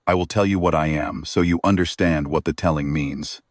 I will tell you what I am, so you understand what the telling means.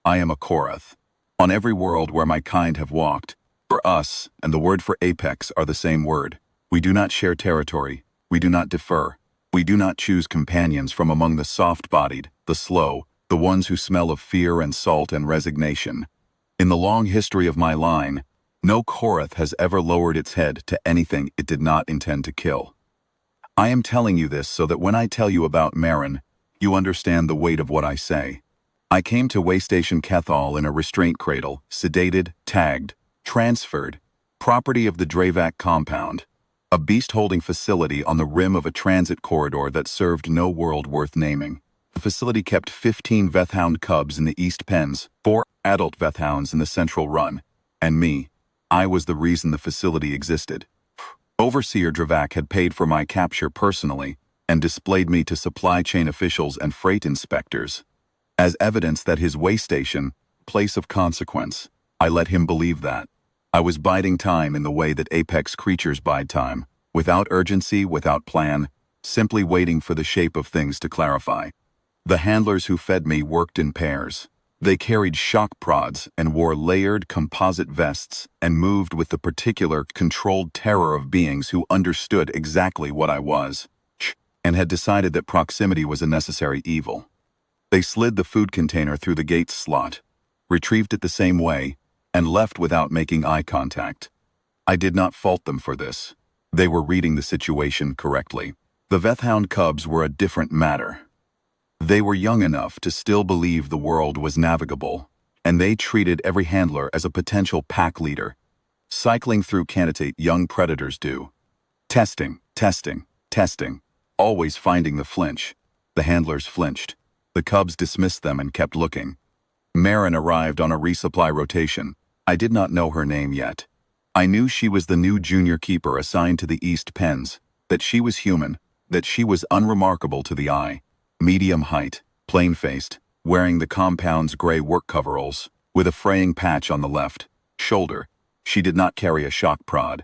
I am a Korath. On every world where my kind have walked, for us and the word for apex are the same word. We do not share territory. We do not defer. We do not choose companions from among the soft-bodied, the slow, the ones who smell of fear and salt and resignation. In the long history of my line, no Korath has ever lowered its head to anything it did not intend to kill. I am telling you this so that when I tell you about Maren, you understand the weight of what I say. I came to Waystation Kethal in a restraint cradle, sedated, tagged, transferred, property of the Dravak compound, a beast-holding facility on the rim of a transit corridor that served no world worth naming. The facility kept 15 Vethhound cubs in the East Pens, 4 adult Vethhounds in the Central Run, and me. I was the reason the facility existed. Overseer Dravak had paid for my capture personally and displayed me to supply chain officials and freight inspectors. As evidence that his waystation, place of consequence, I let him believe that. I was biding time in the way that apex creatures bide time, without urgency, without plan, simply waiting for the shape of things to clarify. The handlers who fed me worked in pairs. They carried shock prods and wore layered composite vests and moved with the particular controlled terror of beings who understood exactly what I was, and had decided that proximity was a necessary evil. They slid the food container through the gate's slot, retrieved it the same way, and left without making eye contact. I did not fault them for this. They were reading the situation correctly. The Vethhound cubs were a different matter. They were young enough to still believe the world was navigable, and they treated every handler as a potential pack leader, cycling through candidate young predators do. Testing, testing, testing, always finding the flinch. The handlers flinched. The cubs dismissed them and kept looking. Maren arrived on a resupply rotation. I did not know her name yet. I knew she was the new junior keeper assigned to the East Pens, that she was human, that she was unremarkable to the eye. Medium height, plain-faced, wearing the compound's gray work coveralls, with a fraying patch on the left shoulder. She did not carry a shock prod.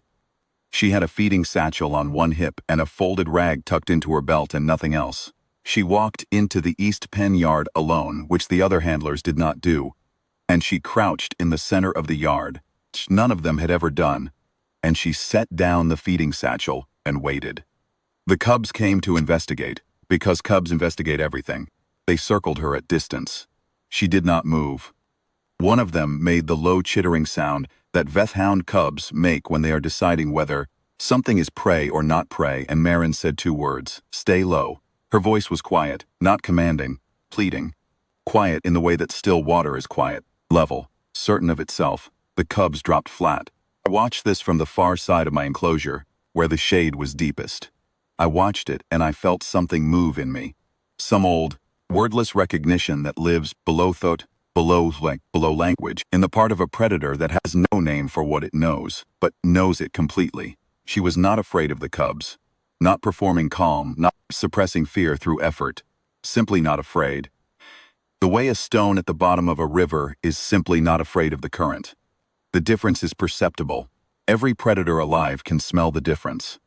She had a feeding satchel on one hip and a folded rag tucked into her belt and nothing else. She walked into the East Pen yard alone, which the other handlers did not do, and she crouched in the center of the yard, which none of them had ever done, and she set down the feeding satchel and waited. The cubs came to investigate. Because cubs investigate everything, they circled her at distance. She did not move. One of them made the low chittering sound that Vethhound cubs make when they are deciding whether something is prey or not prey, and Maren said 2 words, "Stay low." Her voice was quiet, not commanding, pleading. Quiet in the way that still water is quiet, level, certain of itself. The cubs dropped flat. I watched this from the far side of my enclosure, where the shade was deepest. I watched it and I felt something move in me. Some old, wordless recognition that lives below thought, below language, in the part of a predator that has no name for what it knows, but knows it completely. She was not afraid of the cubs. Not performing calm, not suppressing fear through effort. Simply not afraid. The way a stone at the bottom of a river is simply not afraid of the current. The difference is perceptible. Every predator alive can smell the difference.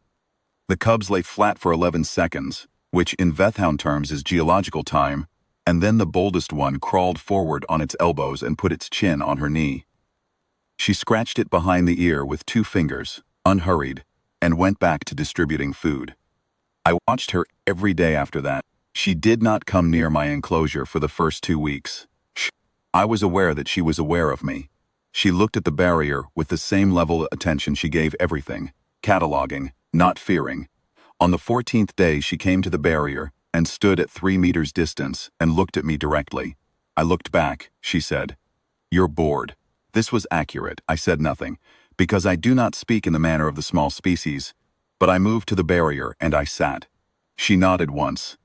The cubs lay flat for 11 seconds, which in Vethhound terms is geological time, and then the boldest one crawled forward on its elbows and put its chin on her knee. She scratched it behind the ear with 2 fingers, unhurried, and went back to distributing food. I watched her every day after that. She did not come near my enclosure for the first 2 weeks. I was aware that she was aware of me. She looked at the barrier with the same level of attention she gave everything, cataloging, not fearing. On the 14th day she came to the barrier and stood at 3 meters distance and looked at me directly. I looked back, she said. "You're bored." This was accurate. I said nothing, because I do not speak in the manner of the small species, but I moved to the barrier and I sat. She nodded once,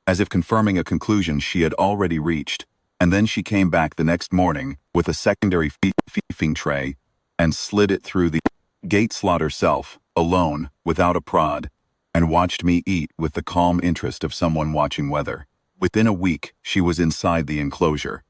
as if confirming a conclusion she had already reached, and then she came back the next morning with a secondary feeding tray and slid it through the gate slot herself, alone, without a prod, and watched me eat with the calm interest of someone watching weather. Within a week, she was inside the enclosure.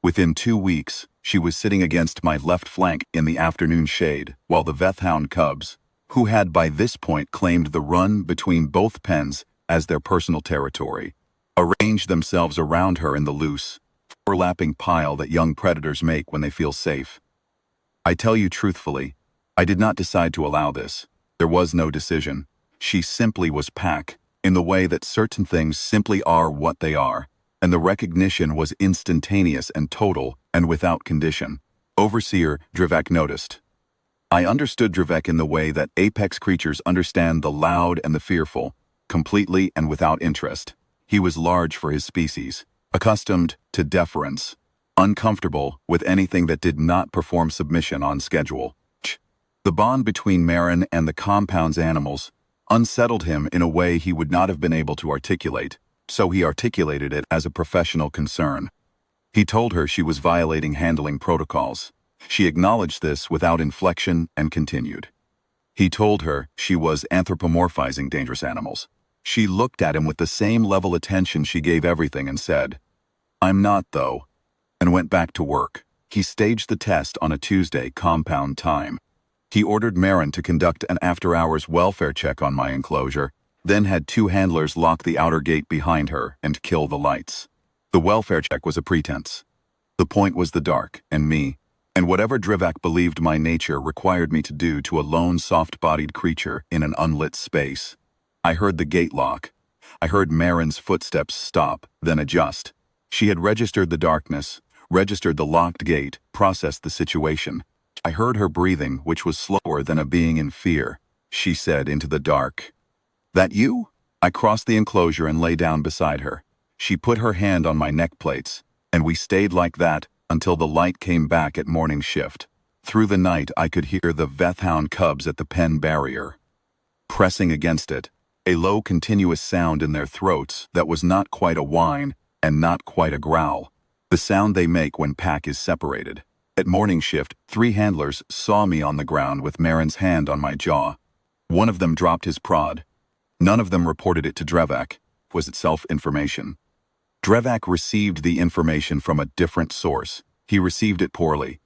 Within 2 weeks, she was sitting against my left flank in the afternoon shade, while the Vethhound cubs, who had by this point claimed the run between both pens as their personal territory, arranged themselves around her in the loose, overlapping pile that young predators make when they feel safe. I tell you truthfully, I did not decide to allow this. There was no decision. She simply was pack, in the way that certain things simply are what they are, and the recognition was instantaneous and total and without condition. Overseer Drivek noticed. I understood Drivek in the way that apex creatures understand the loud and the fearful, completely and without interest. He was large for his species, accustomed to deference, uncomfortable with anything that did not perform submission on schedule. The bond between Maren and the compound's animals unsettled him in a way he would not have been able to articulate, so he articulated it as a professional concern. He told her she was violating handling protocols. She acknowledged this without inflection and continued. He told her she was anthropomorphizing dangerous animals. She looked at him with the same level attention she gave everything and said, "I'm not, though," and went back to work. He staged the test on a Tuesday compound time. He ordered Maren to conduct an after-hours welfare check on my enclosure, then had 2 handlers lock the outer gate behind her and kill the lights. The welfare check was a pretense. The point was the dark and me, and whatever Drivek believed my nature required me to do to a lone soft-bodied creature in an unlit space. I heard the gate lock. I heard Maren's footsteps stop, then adjust. She had registered the darkness, registered the locked gate, processed the situation. I heard her breathing, which was slower than a being in fear. She said into the dark, "That you?" I crossed the enclosure and lay down beside her. She put her hand on my neck plates, and we stayed like that until the light came back at morning shift. Through the night I could hear the Vethhound cubs at the pen barrier, pressing against it, a low continuous sound in their throats that was not quite a whine and not quite a growl, the sound they make when pack is separated. At morning shift, 3 handlers saw me on the ground with Maren's hand on my jaw. One of them dropped his prod. None of them reported it to Drivek. Was itself information. Drivek received the information from a different source. He received it poorly.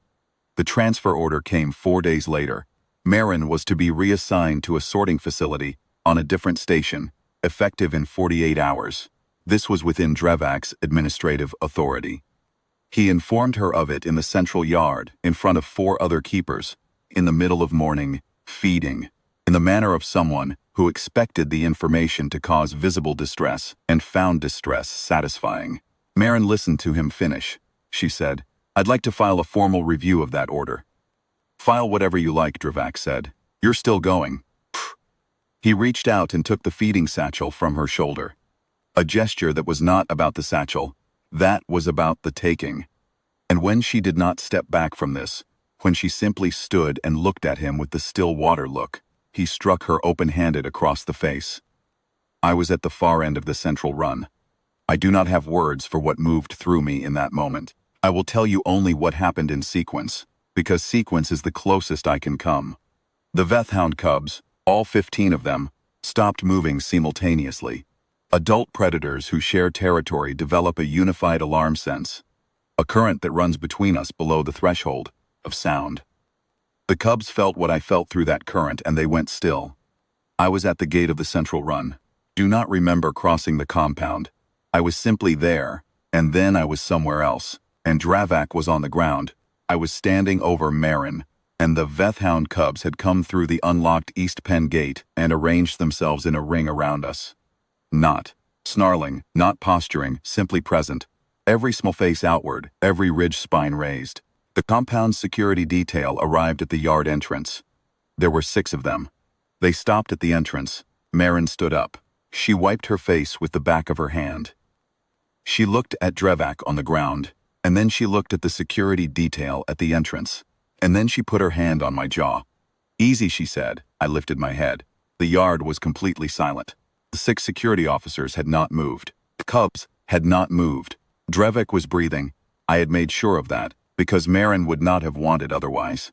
The transfer order came 4 days later. Maren was to be reassigned to a sorting facility on a different station, effective in 48 hours. This was within Drivek's administrative authority. He informed her of it in the central yard, in front of 4 other keepers, in the middle of morning, feeding, in the manner of someone who expected the information to cause visible distress and found distress satisfying. Maren listened to him finish. She said, "I'd like to file a formal review of that order." "File whatever you like," Drivek said. "You're still going." He reached out and took the feeding satchel from her shoulder. A gesture that was not about the satchel. That was about the taking. And when she did not step back from this, when she simply stood and looked at him with the still water look, he struck her open-handed across the face. I was at the far end of the central run. I do not have words for what moved through me in that moment. I will tell you only what happened in sequence, because sequence is the closest I can come. The Vethhound cubs, all 15 of them, stopped moving simultaneously. Adult predators who share territory develop a unified alarm sense, a current that runs between us below the threshold of sound. The cubs felt what I felt through that current, and they went still. I was at the gate of the central run. Do not remember crossing the compound. I was simply there, and then I was somewhere else, and Drivek was on the ground. I was standing over Maren, and the Vethhound cubs had come through the unlocked East Pen gate and arranged themselves in a ring around us. Not snarling, not posturing, simply present. Every small face outward, every ridge spine raised. The compound's security detail arrived at the yard entrance. There were 6 of them. They stopped at the entrance. Maren stood up. She wiped her face with the back of her hand. She looked at Drivek on the ground, and then she looked at the security detail at the entrance, and then she put her hand on my jaw. "Easy," she said. I lifted my head. The yard was completely silent. The 6 security officers had not moved. The cubs had not moved. Drivek was breathing. I had made sure of that, because Maren would not have wanted otherwise.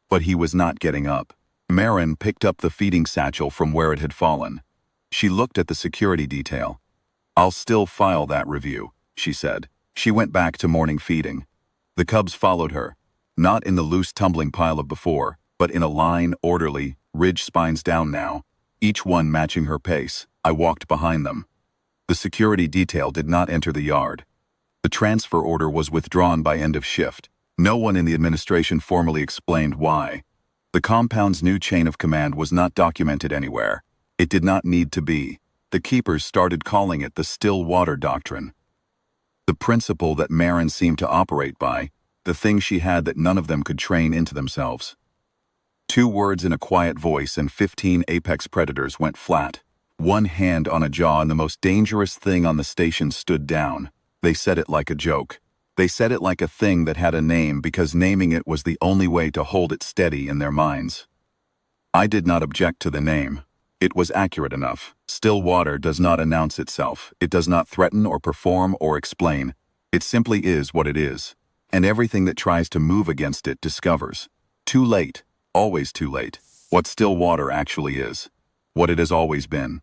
But he was not getting up. Maren picked up the feeding satchel from where it had fallen. She looked at the security detail. "I'll still file that review," she said. She went back to morning feeding. The cubs followed her, not in the loose tumbling pile of before, but in a line, orderly, ridge spines down now, each one matching her pace. I walked behind them. The security detail did not enter the yard. The transfer order was withdrawn by end of shift. No one in the administration formally explained why. The compound's new chain of command was not documented anywhere. It did not need to be. The keepers started calling it the still water doctrine. The principle that Maren seemed to operate by, the thing she had that none of them could train into themselves. 2 words in a quiet voice and 15 apex predators went flat. One hand on a jaw and the most dangerous thing on the station stood down. They said it like a joke. They said it like a thing that had a name because naming it was the only way to hold it steady in their minds. I did not object to the name. It was accurate enough. Still water does not announce itself. It does not threaten or perform or explain. It simply is what it is. And everything that tries to move against it discovers. Too late, always too late, what still water actually is. What it has always been.